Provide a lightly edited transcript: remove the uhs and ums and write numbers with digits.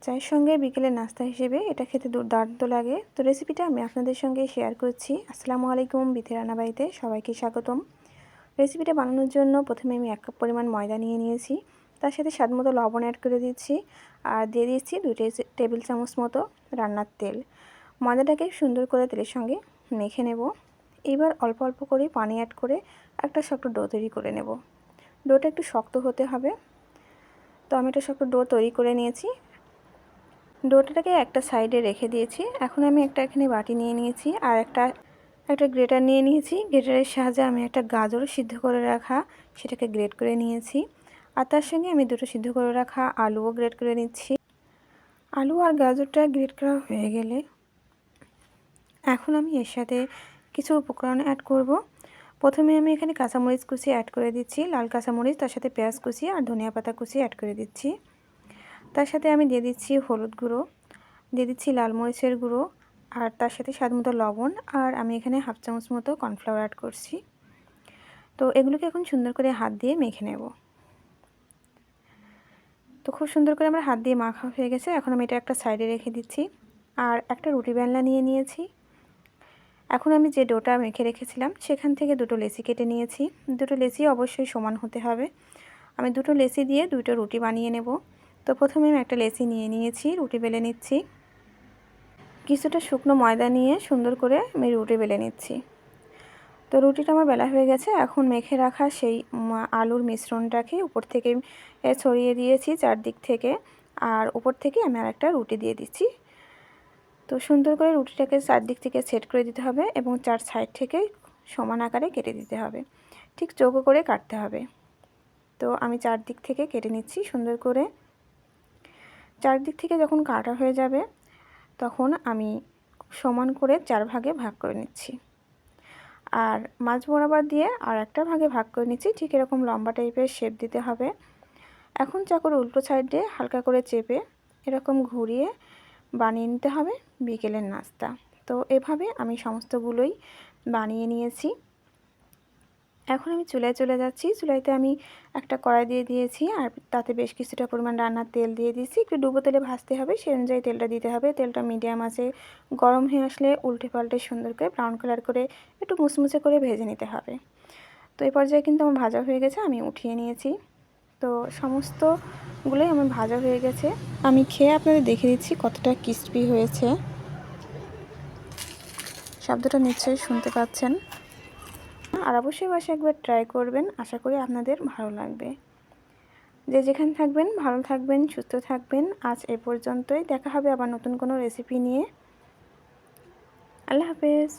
চায়ের সঙ্গে বিকেলের নাস্তা হিসেবে এটা খেতে দুর্দান্ত লাগে। তো রেসিপিটা আমি আপনাদের সঙ্গে শেয়ার করছি। আসসালামু আলাইকুম, বিথি রান্নাবাড়িতে সবাইকে স্বাগতম। রেসিপিটা বানানোর জন্য প্রথমে আমি 1 কাপ পরিমাণ ময়দা নিয়ে নিয়েছি। তার সাথে স্বাদমতো লবণ অ্যাড করে দিচ্ছি আর দিয়ে দিচ্ছি 2 টেবিল চামচ মতো রান্নার তেল। ময়দাটাকে সুন্দর করে তেলের সঙ্গে মেখে নেব। এবার অল্প অল্প করে পানি অ্যাড করে একটা শক্ত ডো তৈরি করে নেব। ডোটা একটু শক্ত হতে হবে। তো আমি একটা শক্ত ডো তৈরি করে নিয়েছি। ডোটাকে একটা সাইডে রেখে দিয়েছি। এখন আমি এখানে বাটি নিয়ে নিয়েছি আর একটা গ্রেটার নিয়ে নিয়েছি। গ্রেটারের সাহায্যে আমি একটা গাজর সিদ্ধ করে রাখা সেটাকে গ্রেট করে নিয়েছি। আর তার সঙ্গে আমি 2টো সিদ্ধ করে রাখা আলুও গ্রেট করে নিচ্ছি। আলু আর গাজরটা গ্রেট করা হয়ে গেলে এখন আমি এর সাথে কিছু উপকরণ অ্যাড করব। প্রথমে আমি এখানে কাঁচামরিচ কুচি অ্যাড করে দিচ্ছি, লাল কাঁচামরিচ, তার সাথে পেঁয়াজ কুচি আর ধনিয়া পাতা কুচি অ্যাড করে দিচ্ছি। তার সাথে আমি দিয়ে দিচ্ছি হলুদ গুঁড়ো, দিয়ে দিচ্ছি লাল মরিচের গুঁড়ো আর তার সাথে স্বাদমতো লবণ, আর আমি এখানে হাফ চামচ মতো কর্নফ্লাওয়ার অ্যাড করছি। তো এগুলোকে এখন সুন্দর করে হাত দিয়ে মেখে নেব। তো খুব সুন্দর করে আমার হাত দিয়ে মাখা হয়ে গেছে। এখন আমি এটা একটা সাইডে রেখে দিচ্ছি আর একটা রুটি বেলনা নিয়ে নিয়েছি। এখন আমি যে ডোটা মেখে রেখেছিলাম সেখান থেকে 2টো লেচি কেটে নিয়েছি। 2টো লেচি অবশ্যই সমান হতে হবে। আমি 2টো লেচি দিয়ে 2টো রুটি বানিয়ে নেব। তো প্রথমে আমি একটা লেচি নিয়ে নিয়েছি, রুটি বেলে নিচ্ছি। কিছুটা শুকনো ময়দা নিয়ে সুন্দর করে আমি রুটি বেলে নিচ্ছি। তো রুটিটা আমার বেলা হয়ে গেছে। এখন মেখে রাখা সেই আলুর মিশ্রণটাকে উপর থেকে ছড়িয়ে দিয়েছি চারদিক থেকে, আর উপর থেকে আমি আরেকটা রুটি দিয়ে দিচ্ছি। তো সুন্দর করে রুটিটাকে চারদিক থেকে সেট করে দিতে হবে এবং 4 সাইড থেকে সমান আকারে কেটে দিতে হবে, ঠিক চৌকো করে কাটতে হবে। তো আমি চারদিক থেকে কেটে নিচ্ছি সুন্দর করে। চারদিক থেকে যখন কাটা হয়ে যাবে তখন আমি সমান করে 4 ভাগে ভাগ করে নিচ্ছি আর মাঝ বরাবর দিয়ে আর একটা ভাগে ভাগ করে নিচ্ছি। ঠিক এরকম লম্বা টাইপের শেপ দিতে হবে। এখন চাকুর উল্টো সাইডে হালকা করে চেপে এরকম ঘুরিয়ে বানিয়ে নিতে হবে বিকেলের নাস্তা। তো এভাবে আমি সমস্তগুলোই বানিয়ে নিয়েছি। এখন আমি চুলায় চলে যাচ্ছি। চুলাইতে আমি একটা কড়াই দিয়ে দিয়েছি আর তাতে বেশ কিছুটা পরিমাণ রান্নার তেল দিয়ে দিয়েছি। একটু ডুবো তেলে ভাজতে হবে, সেই অনুযায়ী তেলটা দিতে হবে। তেলটা মিডিয়াম আঁচে গরম হয়ে আসলে উল্টে পাল্টে সুন্দর করে ব্রাউন কালার করে একটু মুচমুচে করে ভেজে নিতে হবে। তো এই পর্যায়ে কিন্তু আমার ভাজা হয়ে গেছে, আমি উঠিয়ে নিয়েছি। তো সমস্তগুলোই আমার ভাজা হয়ে গেছে। আমি খেয়ে আপনাদের দেখে দিচ্ছি কতটা ক্রিস্পি হয়েছে। শব্দটা নিশ্চয়ই শুনতে পাচ্ছেন। আর অবশ্যই বাসায় একবার ট্রাই করবেন, আশা করি আপনাদের ভালো লাগবে। যে যেখানে থাকবেন ভালো থাকবেন, সুস্থ থাকবেন। আজ এ পর্যন্তই, দেখা হবে আবার নতুন কোনো রেসিপি নিয়ে। আল্লাহ হাফেজ।